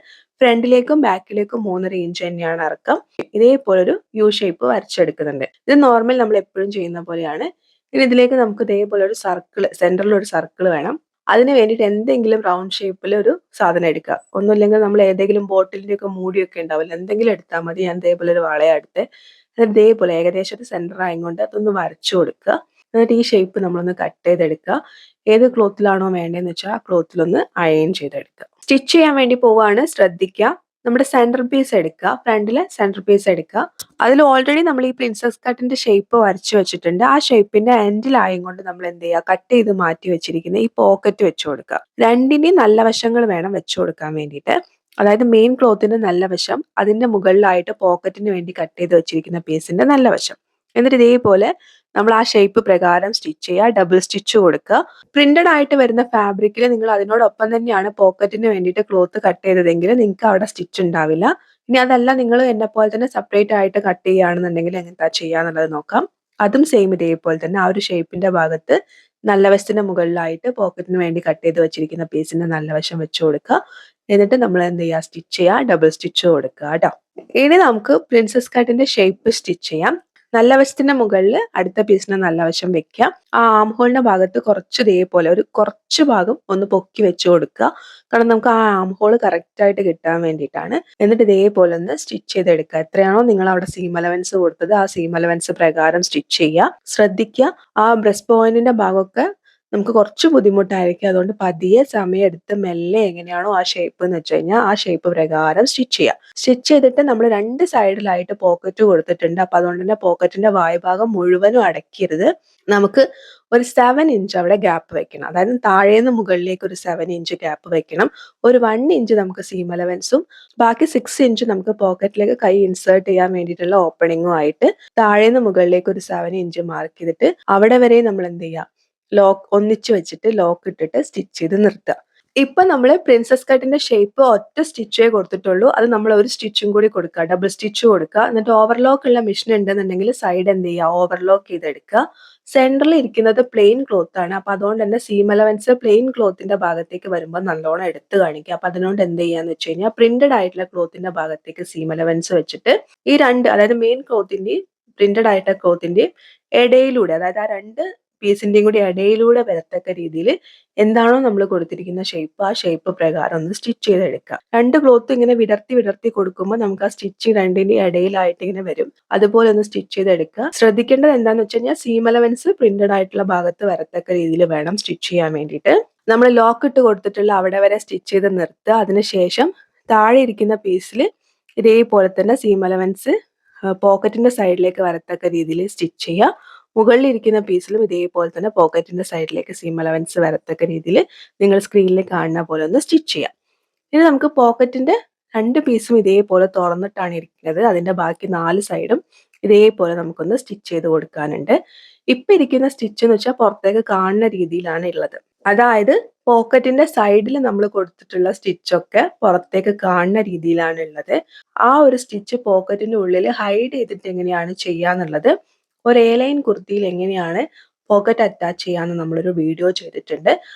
ഫ്രണ്ടിലേക്കും ബാക്കിലേക്കും 3.5 ഇഞ്ച് തന്നെയാണ് ഇറക്കം. ഇതേപോലെ ഒരു യു ഷേപ്പ് വരച്ചെടുക്കുന്നുണ്ട്. ഇത് നോർമൽ നമ്മൾ എപ്പോഴും ചെയ്യുന്ന പോലെയാണ്. ഇനി ഇതിലേക്ക് നമുക്ക് ഇതേപോലെ ഒരു സർക്കിൾ, സെന്ററിൽ ഒരു സർക്കിൾ വേണം. അതിന് വേണ്ടിയിട്ട് എന്തെങ്കിലും റൗണ്ട് ഷേപ്പിൽ ഒരു സാധനം എടുക്കുക. ഒന്നുമില്ലെങ്കിൽ നമ്മൾ ഏതെങ്കിലും ബോട്ടിലിന്റെ ഒക്കെ മൂടിയൊക്കെ ഉണ്ടാവില്ല, എന്തെങ്കിലും എടുത്താൽ മതി. ഞാൻ ഇതേപോലെ ഒരു വളയെടുത്ത് ഇതേപോലെ ഏകദേശം ഒരു സെന്റർ ആയിക്കൊണ്ട് അതൊന്ന് വരച്ചു കൊടുക്കുക. എന്നിട്ട് ഈ ഷേപ്പ് നമ്മളൊന്ന് കട്ട് ചെയ്തെടുക്കുക. ഏത് ക്ലോത്തിലാണോ വേണ്ടതെന്ന് വെച്ചാൽ ആ ക്ലോത്തിലൊന്ന് അയൺ ചെയ്തെടുക്കുക. സ്റ്റിച്ച് ചെയ്യാൻ വേണ്ടി പോവുകയാണ്, ശ്രദ്ധിക്കുക. നമ്മുടെ സെന്റർ പീസ് എടുക്കുക, ഫ്രണ്ടിലെ സെന്റർ പീസ് എടുക്കുക. അതിൽ ഓൾറെഡി നമ്മൾ ഈ പ്രിൻസസ് കട്ടിന്റെ ഷേപ്പ് വരച്ചു വെച്ചിട്ടുണ്ട്. ആ ഷേപ്പിന്റെ എൻഡിലായും കൊണ്ട് നമ്മൾ എന്ത് ചെയ്യുക, കട്ട് ചെയ്ത് മാറ്റി വെച്ചിരിക്കുന്ന ഈ പോക്കറ്റ് വെച്ചു കൊടുക്കുക. രണ്ടിനെയും നല്ല വശങ്ങൾ വേണം വെച്ചു കൊടുക്കാൻ വേണ്ടിയിട്ട്. അതായത് മെയിൻ ക്ലോത്തിന്റെ നല്ല വശം, അതിന്റെ മുകളിലായിട്ട് പോക്കറ്റിന് വേണ്ടി കട്ട് ചെയ്ത് വെച്ചിരിക്കുന്ന പീസിന്റെ നല്ല വശം. എന്നിട്ട് ഇതേപോലെ നമ്മൾ ആ ഷേപ്പ് പ്രകാരം സ്റ്റിച്ച് ചെയ്യുക. ഡബിൾ സ്റ്റിച്ച് കൊടുക്കുക. പ്രിന്റഡ് ആയിട്ട് വരുന്ന ഫാബ്രിക്കിൽ നിങ്ങൾ അതിനോടൊപ്പം തന്നെയാണ് പോക്കറ്റിന് വേണ്ടിയിട്ട് ക്ലോത്ത് കട്ട് ചെയ്തതെങ്കിൽ നിങ്ങൾക്ക് അവിടെ സ്റ്റിച്ച് ഉണ്ടാവില്ല. ഇനി അതല്ല, നിങ്ങൾ എന്നെ പോലെ തന്നെ സെപ്പറേറ്റ് ആയിട്ട് കട്ട് ചെയ്യുകയാണെന്നുണ്ടെങ്കിൽ എങ്ങനത്താ ചെയ്യാന്നുള്ളത് നോക്കാം. അതും സെയിം ഇതേപോലെ തന്നെ ആ ഒരു ഷേപ്പിന്റെ ഭാഗത്ത് നല്ല വശത്തിന്റെ മുകളിലായിട്ട് പോക്കറ്റിന് വേണ്ടി കട്ട് ചെയ്ത് വെച്ചിരിക്കുന്ന പീസിന്റെ നല്ല വശം വെച്ച് കൊടുക്കുക. എന്നിട്ട് നമ്മൾ എന്ത് ചെയ്യുക, സ്റ്റിച്ച് ചെയ്യുക, ഡബിൾ സ്റ്റിച്ച് കൊടുക്കുക കേട്ടോ. ഇനി നമുക്ക് പ്രിൻസസ് കട്ടിന്റെ ഷേപ്പ് സ്റ്റിച്ച് ചെയ്യാം. നല്ല വശത്തിന്റെ മുകളിൽ അടുത്ത പീസിന് നല്ല വശം വെക്കുക. ആ ആം ഹോളിന്റെ ഭാഗത്ത് കുറച്ച് ഇതേപോലെ ഒരു കുറച്ച് ഭാഗം ഒന്ന് പൊക്കി വെച്ച് കൊടുക്കുക. കാരണം നമുക്ക് ആ ആം ഹോൾ കറക്റ്റ് ആയിട്ട് കിട്ടാൻ വേണ്ടിയിട്ടാണ്. എന്നിട്ട് ഇതേപോലെ ഒന്ന് സ്റ്റിച്ച് ചെയ്തെടുക്കുക. എത്രയാണോ നിങ്ങൾ അവിടെ സീം അലവൻസ് കൊടുത്തത് ആ സീം അലവൻസ് പ്രകാരം സ്റ്റിച്ച് ചെയ്യുക. ശ്രദ്ധിക്കുക, ആ ബ്രസ്റ്റ് പോയിന്റിന്റെ ഭാഗമൊക്കെ നമുക്ക് കുറച്ച് ബുദ്ധിമുട്ടായിരിക്കും. അതുകൊണ്ട് പതിയെ സമയം എടുത്ത് മെല്ലെ എങ്ങനെയാണോ ആ ഷേപ്പ് എന്ന് വെച്ച് കഴിഞ്ഞാൽ ആ ഷേപ്പ് പ്രകാരം സ്റ്റിച്ച് ചെയ്യുക. സ്റ്റിച്ച് ചെയ്തിട്ട് നമ്മൾ 2 സൈഡിലായിട്ട് പോക്കറ്റ് കൊടുത്തിട്ടുണ്ട്. അപ്പൊ അതുകൊണ്ട് തന്നെ പോക്കറ്റിന്റെ വായ്ഭാഗം മുഴുവനും അടയ്ക്കരുത്. നമുക്ക് ഒരു 7 ഇഞ്ച് അവിടെ ഗ്യാപ്പ് വെക്കണം. അതായത് താഴേന്ന് മുകളിലേക്ക് ഒരു 7 ഇഞ്ച് ഗ്യാപ്പ് വെക്കണം. ഒരു 1 ഇഞ്ച് നമുക്ക് സീം അലവൻസും ബാക്കി 6 ഇഞ്ച് നമുക്ക് പോക്കറ്റിലേക്ക് കൈ ഇൻസേർട്ട് ചെയ്യാൻ വേണ്ടിയിട്ടുള്ള ഓപ്പണിങ്ങും ആയിട്ട് താഴേന്ന് മുകളിലേക്ക് ഒരു 7 ഇഞ്ച് മാർക്ക് ചെയ്തിട്ട് അവിടെ വരെ നമ്മൾ എന്ത് ചെയ്യുക, ലോക്ക് ഒന്നിച്ച് വെച്ചിട്ട് ലോക്ക് ഇട്ടിട്ട് സ്റ്റിച്ച് ചെയ്ത് നിർത്തുക. ഇപ്പൊ നമ്മൾ പ്രിൻസസ് കട്ടിന്റെ ഷേപ്പ് ഒറ്റ സ്റ്റിച്ചേ കൊടുത്തിട്ടുള്ളൂ. അത് നമ്മൾ ഒരു സ്റ്റിച്ചും കൂടി കൊടുക്കുക, ഡബിൾ സ്റ്റിച്ച് കൊടുക്കുക. എന്നിട്ട് ഓവർലോക്ക് ഉള്ള മെഷീൻ ഉണ്ടെന്നുണ്ടെങ്കിൽ സൈഡ് എന്ത് ചെയ്യുക, ഓവർലോക്ക് ചെയ്തെടുക്കുക. സെന്ററിൽ ഇരിക്കുന്നത് പ്ലെയിൻ ക്ലോത്ത് ആണ്. അപ്പൊ അതുകൊണ്ട് തന്നെ സീം അലവൻസ് പ്ലെയിൻ ക്ലോത്തിന്റെ ഭാഗത്തേക്ക് വരുമ്പോൾ നല്ലോണം എടുത്ത് കാണിക്കുക. അപ്പൊ അതിനോണ്ട് എന്ത് ചെയ്യാന്ന് വെച്ച് കഴിഞ്ഞാൽ പ്രിന്റഡ് ആയിട്ടുള്ള ക്ലോത്തിന്റെ ഭാഗത്തേക്ക് സീം അലവൻസ് വെച്ചിട്ട് ഈ രണ്ട്, അതായത് മെയിൻ ക്ലോത്തിന്റെയും പ്രിന്റഡ് ആയിട്ടുള്ള ക്ലോത്തിന്റെയും ഇടയിലൂടെ, അതായത് ആ രണ്ട് പീസിന്റെയും കൂടി ഇടയിലൂടെ വരത്തക്ക രീതിയിൽ എന്താണോ നമ്മൾ കൊടുത്തിരിക്കുന്ന ഷേപ്പ്, ആ ഷേപ്പ് പ്രകാരം ഒന്ന് സ്റ്റിച്ച് ചെയ്തെടുക്കുക. രണ്ട് ക്ലോത്ത് ഇങ്ങനെ വിടർത്തി വിടർത്തി കൊടുക്കുമ്പോൾ നമുക്ക് ആ സ്റ്റിച്ച് രണ്ടിന്റെ ഇടയിലായിട്ട് ഇങ്ങനെ വരും. അതുപോലെ ഒന്ന് സ്റ്റിച്ച് ചെയ്തെടുക്കുക. ശ്രദ്ധിക്കേണ്ടത് എന്താന്ന് വെച്ച് കഴിഞ്ഞാൽ സീം അലവൻസ് പ്രിന്റഡ് ആയിട്ടുള്ള ഭാഗത്ത് വരത്തക്ക രീതിയിൽ വേണം സ്റ്റിച്ച് ചെയ്യാൻ വേണ്ടിയിട്ട്. നമ്മൾ ലോക്ക് ഇട്ട് കൊടുത്തിട്ടുള്ള അവിടെ വരെ സ്റ്റിച്ച് ചെയ്ത് നിർത്തുക. അതിനുശേഷം താഴെ ഇരിക്കുന്ന പീസിൽ ഇതേപോലെ തന്നെ സീം അലവൻസ് പോക്കറ്റിന്റെ സൈഡിലേക്ക് വരത്തക്ക രീതിയിൽ സ്റ്റിച്ച് ചെയ്യുക. മുകളിൽ ഇരിക്കുന്ന പീസിലും ഇതേപോലെ തന്നെ പോക്കറ്റിന്റെ സൈഡിലേക്ക് സീം അലവൻസ് വരത്തക്ക രീതിയിൽ നിങ്ങൾ സ്ക്രീനിൽ കാണുന്ന പോലെ ഒന്ന് സ്റ്റിച്ച് ചെയ്യാം. ഇനി നമുക്ക് പോക്കറ്റിന്റെ രണ്ട് പീസും ഇതേപോലെ തുറന്നിട്ടാണ് ഇരിക്കുന്നത്. അതിന്റെ ബാക്കി 4 സൈഡും ഇതേപോലെ നമുക്കൊന്ന് സ്റ്റിച്ച് ചെയ്ത് കൊടുക്കാനുണ്ട്. ഇപ്പൊ ഇരിക്കുന്ന സ്റ്റിച്ച് എന്ന് വെച്ചാൽ പുറത്തേക്ക് കാണുന്ന രീതിയിലാണ് ഉള്ളത്. അതായത് പോക്കറ്റിന്റെ സൈഡിൽ നമ്മൾ കൊടുത്തിട്ടുള്ള സ്റ്റിച്ചൊക്കെ പുറത്തേക്ക് കാണുന്ന രീതിയിലാണ് ഉള്ളത്. ആ ഒരു സ്റ്റിച്ച് പോക്കറ്റിന്റെ ഉള്ളിൽ ഹൈഡ് ചെയ്തിട്ട് എങ്ങനെയാണ് ചെയ്യാന്നുള്ളത് ഒരു എ-ലൈൻ കുർത്തിയിൽ എങ്ങനെയാണ് പോക്കറ്റ് അറ്റാച്ച് ചെയ്യാന്ന് നമ്മളൊരു വീഡിയോ ചെയ്തിട്ടുണ്ട്.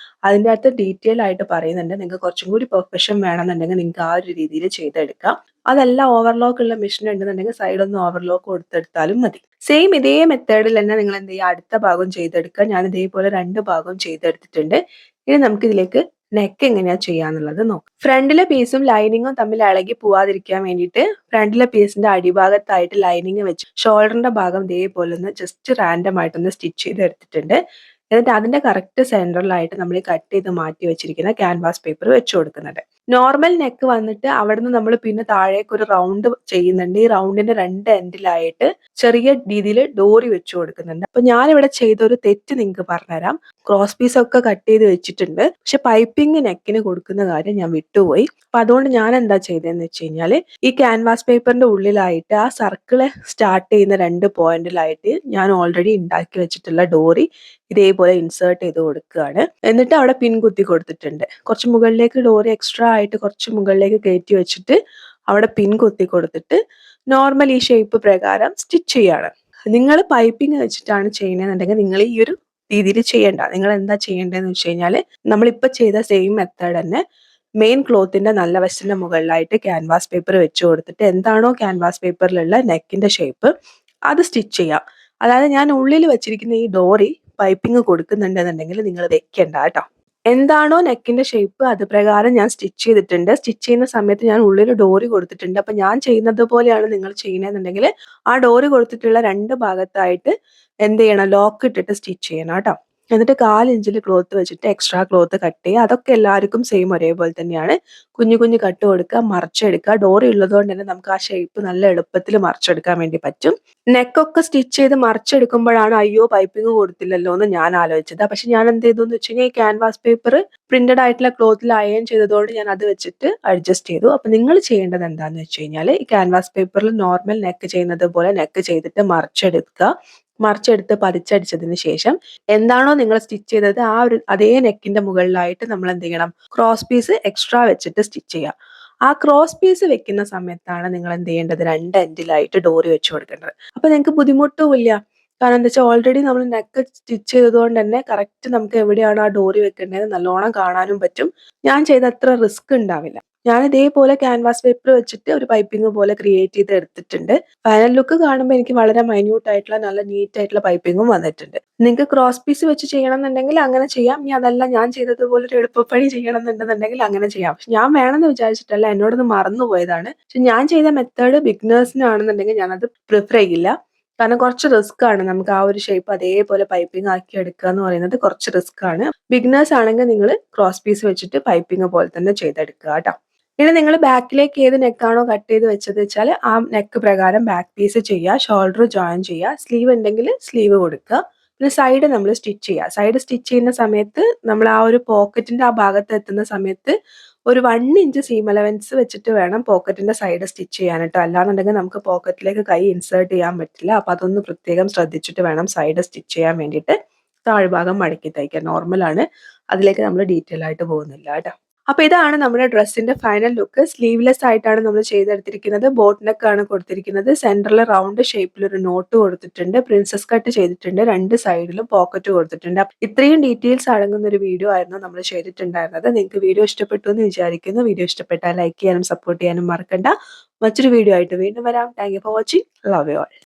അതിൻ്റെ അകത്ത് ഡീറ്റെയിൽ ആയിട്ട് പറയുന്നുണ്ട്. നിങ്ങൾക്ക് കുറച്ചും കൂടി പെർഫെക്ഷൻ വേണമെന്നുണ്ടെങ്കിൽ നിങ്ങൾക്ക് ആ ഒരു രീതിയിൽ ചെയ്തെടുക്കാം. അതല്ല ഓവർലോക്ക് ഉള്ള മെഷീൻ ഉണ്ടെന്നുണ്ടെങ്കിൽ സൈഡ് ഒന്ന് ഓവർലോക്ക് കൊടുത്തെടുത്താലും മതി. സെയിം ഇതേ മെത്തേഡിൽ തന്നെ നിങ്ങൾ എന്ത് ചെയ്യുക, അടുത്ത ഭാഗം ചെയ്തെടുക്കുക. ഞാൻ ഇതേപോലെ 2 ഭാഗവും ചെയ്തെടുത്തിട്ടുണ്ട്. ഇനി നമുക്ക് ഇതിലേക്ക് നെക്ക് എങ്ങനെയാ ചെയ്യാന്നുള്ളത് നോക്കാം. ഫ്രണ്ടിലെ പീസും ലൈനിങ്ങും തമ്മിൽ ഇളകി പോവാതിരിക്കാൻ വേണ്ടിയിട്ട് ഫ്രണ്ടിലെ പീസിന്റെ അടിഭാഗത്തായിട്ട് ലൈനിങ് വെച്ച് ഷോൾഡറിന്റെ ഭാഗം ഇതേപോലെ ഒന്ന് ജസ്റ്റ് റാൻഡം ആയിട്ടൊന്ന് സ്റ്റിച്ച് ചെയ്ത് എടുത്തിട്ടുണ്ട്. എന്നിട്ട് അതിന്റെ കറക്റ്റ് സെന്ററിലായിട്ട് നമ്മൾ കട്ട് ചെയ്ത് മാറ്റി വെച്ചിരിക്കുന്ന ക്യാൻവാസ് പേപ്പർ വെച്ച് കൊടുക്കുന്നുണ്ട്. നോർമൽ നെക്ക് വന്നിട്ട് അവിടുന്ന് നമ്മൾ പിന്നെ താഴേക്ക് ഒരു റൗണ്ട് ചെയ്യുന്നുണ്ട്. ഈ റൗണ്ടിന്റെ 2 എൻഡിലായിട്ട് ചെറിയ രീതിയിൽ ഡോറി വെച്ച് കൊടുക്കുന്നുണ്ട്. അപ്പൊ ഞാനിവിടെ ചെയ്ത ഒരു തെറ്റ് നിങ്ങൾക്ക് പറഞ്ഞുതരാം. ക്രോസ് പീസ് ഒക്കെ കട്ട് ചെയ്ത് വെച്ചിട്ടുണ്ട്. പക്ഷെ പൈപ്പിംഗ് നെക്കിന് കൊടുക്കുന്ന കാര്യം ഞാൻ വിട്ടുപോയി. അപ്പൊ അതുകൊണ്ട് ഞാൻ എന്താ ചെയ്തതെന്ന് വെച്ച് കഴിഞ്ഞാൽ ഈ ക്യാൻവാസ് പേപ്പറിന്റെ ഉള്ളിലായിട്ട് ആ സർക്കിള് സ്റ്റാർട്ട് ചെയ്യുന്ന 2 പോയിന്റിലായിട്ട് ഞാൻ ഓൾറെഡി ഉണ്ടാക്കി വെച്ചിട്ടുള്ള ഡോറി ഇതേപോലെ ഇൻസേർട്ട് ചെയ്ത് കൊടുക്കുകയാണ്. എന്നിട്ട് അവിടെ പിൻ കുത്തി കൊടുത്തിട്ടുണ്ട്. കുറച്ച് മുകളിലേക്ക് ഡോറി എക്സ്ട്രാ ആയിട്ട് കുറച്ച് മുകളിലേക്ക് കയറ്റി വെച്ചിട്ട് അവിടെ പിൻ കുത്തി കൊടുത്തിട്ട് നോർമൽ ഈ ഷേപ്പ് പ്രകാരം സ്റ്റിച്ച് ചെയ്യാണ്. നിങ്ങൾ പൈപ്പിംഗ് വെച്ചിട്ടാണ് ചെയ്യുന്നതെന്നുണ്ടെങ്കിൽ നിങ്ങൾ ഈ ഒരു രീതിയിൽ ചെയ്യണ്ട. നിങ്ങൾ എന്താ ചെയ്യേണ്ടതെന്ന് വെച്ച് കഴിഞ്ഞാൽ നമ്മളിപ്പോൾ ചെയ്ത സെയിം മെത്തേഡ് തന്നെ മെയിൻ ക്ലോത്തിന്റെ നല്ല വശത്തിന്റെ മുകളിലായിട്ട് ക്യാൻവാസ് പേപ്പർ വെച്ച് കൊടുത്തിട്ട് എന്താണോ ക്യാൻവാസ് പേപ്പറിലുള്ള നെക്കിന്റെ ഷേപ്പ് അത് സ്റ്റിച്ച് ചെയ്യാം. അതായത് ഞാൻ ഉള്ളിൽ വെച്ചിരിക്കുന്ന ഈ ഡോറി പൈപ്പിംഗ് കൊടുക്കുന്നുണ്ടെന്നുണ്ടെങ്കിൽ നിങ്ങൾ വെക്കണ്ട കേട്ടോ. എന്താണോ നെക്കിന്റെ ഷേപ്പ് അത് പ്രകാരം ഞാൻ സ്റ്റിച്ച് ചെയ്തിട്ടുണ്ട്. സ്റ്റിച്ച് ചെയ്യുന്ന സമയത്ത് ഞാൻ ഉള്ളിൽ ഡോറി കൊടുത്തിട്ടുണ്ട്. അപ്പൊ ഞാൻ ചെയ്യുന്നത് പോലെയാണ് നിങ്ങൾ ചെയ്യുന്നതെന്നുണ്ടെങ്കിൽ ആ ഡോറി കൊടുത്തിട്ടുള്ള 2 ഭാഗത്തായിട്ട് എന്ത് ചെയ്യണം, ലോക്ക് ഇട്ടിട്ട് സ്റ്റിച്ച് ചെയ്യണം കേട്ടോ. എന്നിട്ട് 1/4 ഇഞ്ചിൽ ക്ലോത്ത് വെച്ചിട്ട് എക്സ്ട്രാ ക്ലോത്ത് കട്ട് ചെയ്യുക. അതൊക്കെ എല്ലാവർക്കും സെയിം ഒരേപോലെ തന്നെയാണ്. കുഞ്ഞു കുഞ്ഞു കട്ട് കൊടുക്കുക, മറിച്ചെടുക്കുക. ഡോറി ഉള്ളതുകൊണ്ട് തന്നെ നമുക്ക് ആ ഷേപ്പ് നല്ല എളുപ്പത്തിൽ മറിച്ചെടുക്കാൻ വേണ്ടി പറ്റും. നെക്കൊക്കെ സ്റ്റിച്ച് ചെയ്ത് മറിച്ചെടുക്കുമ്പോഴാണ് അയ്യോ പൈപ്പിംഗ് കൊടുത്തില്ലല്ലോ എന്ന് ഞാൻ ആലോചിച്ചത്. പക്ഷെ ഞാൻ എന്ത് ചെയ്തു എന്ന് വെച്ച് കഴിഞ്ഞാൽ ഈ ക്യാൻവാസ് പേപ്പർ പ്രിന്റഡ് ആയിട്ടുള്ള ക്ലോത്തിൽ അയൺ ചെയ്തതുകൊണ്ട് ഞാൻ അത് വെച്ചിട്ട് അഡ്ജസ്റ്റ് ചെയ്തു. അപ്പൊ നിങ്ങൾ ചെയ്യേണ്ടത് എന്താണെന്ന് വെച്ച് കഴിഞ്ഞാൽ ഈ ക്യാൻവാസ് പേപ്പറിൽ നോർമൽ നെക്ക് ചെയ്യുന്നത് പോലെ നെക്ക് ചെയ്തിട്ട് മറിച്ചെടുത്ത് പതിച്ചടിച്ചതിന് ശേഷം എന്താണോ നിങ്ങൾ സ്റ്റിച്ച് ചെയ്തത് ആ ഒരു അതേ നെക്കിന്റെ മുകളിലായിട്ട് നമ്മൾ എന്ത് ചെയ്യണം, ക്രോസ് പീസ് എക്സ്ട്രാ വെച്ചിട്ട് സ്റ്റിച്ച് ചെയ്യുക. ആ ക്രോസ് പീസ് വെക്കുന്ന സമയത്താണ് നിങ്ങൾ എന്ത് ചെയ്യേണ്ടത്, 2 എൻഡിലായിട്ട് ഡോറി വെച്ച് കൊടുക്കേണ്ടത്. അപ്പൊ നിങ്ങൾക്ക് ബുദ്ധിമുട്ടുമില്ല. കാരണം എന്താ വെച്ചാൽ ഓൾറെഡി നമ്മൾ നെക്ക് സ്റ്റിച്ച് ചെയ്തതുകൊണ്ട് തന്നെ കറക്റ്റ് നമുക്ക് എവിടെയാണ് ആ ഡോറി വെക്കേണ്ടത് നല്ലോണം കാണാനും പറ്റും. ഞാൻ ചെയ്ത അത്ര റിസ്ക് ഉണ്ടാവില്ല. ഞാൻ ഇതേപോലെ ക്യാൻവാസ് പേപ്പർ വെച്ചിട്ട് ഒരു പൈപ്പിംഗ് പോലെ ക്രിയേറ്റ് ചെയ്ത് എടുത്തിട്ടുണ്ട്. ഫൈനൽ ലുക്ക് കാണുമ്പോൾ എനിക്ക് വളരെ മൈന്യൂട്ട് ആയിട്ടുള്ള നല്ല നീറ്റ് ആയിട്ടുള്ള പൈപ്പിംഗും വന്നിട്ടുണ്ട്. നിങ്ങൾക്ക് ക്രോസ് പീസ് വെച്ച് ചെയ്യണം എന്നുണ്ടെങ്കിൽ അങ്ങനെ ചെയ്യാം. ഇനി അതല്ല ഞാൻ ചെയ്തതുപോലെ ഒരു എളുപ്പപ്പണി ചെയ്യണം എന്നുണ്ടെന്നുണ്ടെങ്കിൽ അങ്ങനെ ചെയ്യാം. പക്ഷെ ഞാൻ വേണമെന്ന് വിചാരിച്ചിട്ടല്ല, എന്നോടൊന്ന് മറന്നുപോയതാണ്. പക്ഷെ ഞാൻ ചെയ്ത മെത്തേഡ് ബിഗിനേഴ്സിനാണെന്നുണ്ടെങ്കിൽ ഞാനത് പ്രിഫർ ചെയ്യില്ല. കാരണം കുറച്ച് റിസ്ക് ആണ്. നമുക്ക് ആ ഒരു ഷേപ്പ് അതേപോലെ പൈപ്പിംഗ് ആക്കി എടുക്കുക എന്ന് പറയുന്നത് കുറച്ച് റിസ്ക് ആണ്. ബിഗിനേഴ്സ് ആണെങ്കിൽ നിങ്ങൾ ക്രോസ് പീസ് വെച്ചിട്ട് പൈപ്പിംഗ് പോലെ തന്നെ ചെയ്തെടുക്കുക കേട്ടോ. ഇനി നിങ്ങൾ ബാക്കിലേക്ക് ഏത് നെക്കാണോ കട്ട് ചെയ്ത് വെച്ചത് വെച്ചാൽ ആ നെക്ക് പ്രകാരം ബാക്ക് പീസ് ചെയ്യുക, ഷോൾഡർ ജോയിൻ ചെയ്യുക, സ്ലീവ് ഉണ്ടെങ്കിൽ സ്ലീവ് കൊടുക്കുക. പിന്നെ സൈഡ് നമ്മൾ സ്റ്റിച്ച് ചെയ്യുക. സൈഡ് സ്റ്റിച്ച് ചെയ്യുന്ന സമയത്ത് നമ്മൾ ആ ഒരു പോക്കറ്റിന്റെ ആ ഭാഗത്ത് എത്തുന്ന സമയത്ത് ഒരു 1 ഇഞ്ച് സീം അലവൻസ് വെച്ചിട്ട് വേണം പോക്കറ്റിന്റെ സൈഡ് സ്റ്റിച്ച് ചെയ്യാനായിട്ട്. അല്ലാന്നുണ്ടെങ്കിൽ നമുക്ക് പോക്കറ്റിലേക്ക് കൈ ഇൻസേർട്ട് ചെയ്യാൻ പറ്റില്ല. അപ്പൊ അതൊന്ന് പ്രത്യേകം ശ്രദ്ധിച്ചിട്ട് വേണം സൈഡ് സ്റ്റിച്ച് ചെയ്യാൻ വേണ്ടിയിട്ട്. താഴ്ഭാഗം മടക്കി തയ്ക്കാൻ നോർമലാണ്. അതിലേക്ക് നമ്മൾ ഡീറ്റെയിൽ ആയിട്ട് പോകുന്നില്ല കേട്ടോ. അപ്പൊ ഇതാണ് നമ്മുടെ ഡ്രസ്സിന്റെ ഫൈനൽ ലുക്ക്. സ്ലീവ്ലെസ് ആയിട്ടാണ് നമ്മൾ ചെയ്തെടുത്തിരിക്കുന്നത്. ബോട്ട് നെക്ക് ആണ് കൊടുത്തിരിക്കുന്നത്. സെന്ററിൽ റൗണ്ട് ഷേപ്പിൽ ഒരു നോട്ട് കൊടുത്തിട്ടുണ്ട്. പ്രിൻസസ് കട്ട് ചെയ്തിട്ടുണ്ട്. 2 സൈഡിലും പോക്കറ്റ് കൊടുത്തിട്ടുണ്ട്. ഇത്രയും ഡീറ്റെയിൽസ് അടങ്ങുന്ന ഒരു വീഡിയോ ആയിരുന്നു നമ്മൾ ചെയ്തിട്ടുണ്ടായിരുന്നത്. നിങ്ങൾക്ക് വീഡിയോ ഇഷ്ടപ്പെട്ടു എന്ന് വിചാരിക്കുന്നു. വീഡിയോ ഇഷ്ടപ്പെട്ടാൽ ലൈക്ക് ചെയ്യാനും സപ്പോർട്ട് ചെയ്യാനും മറക്കണ്ട. മറ്റൊരു വീഡിയോ ആയിട്ട് വീണ്ടും വരാം. Thank you for watching. Love you all.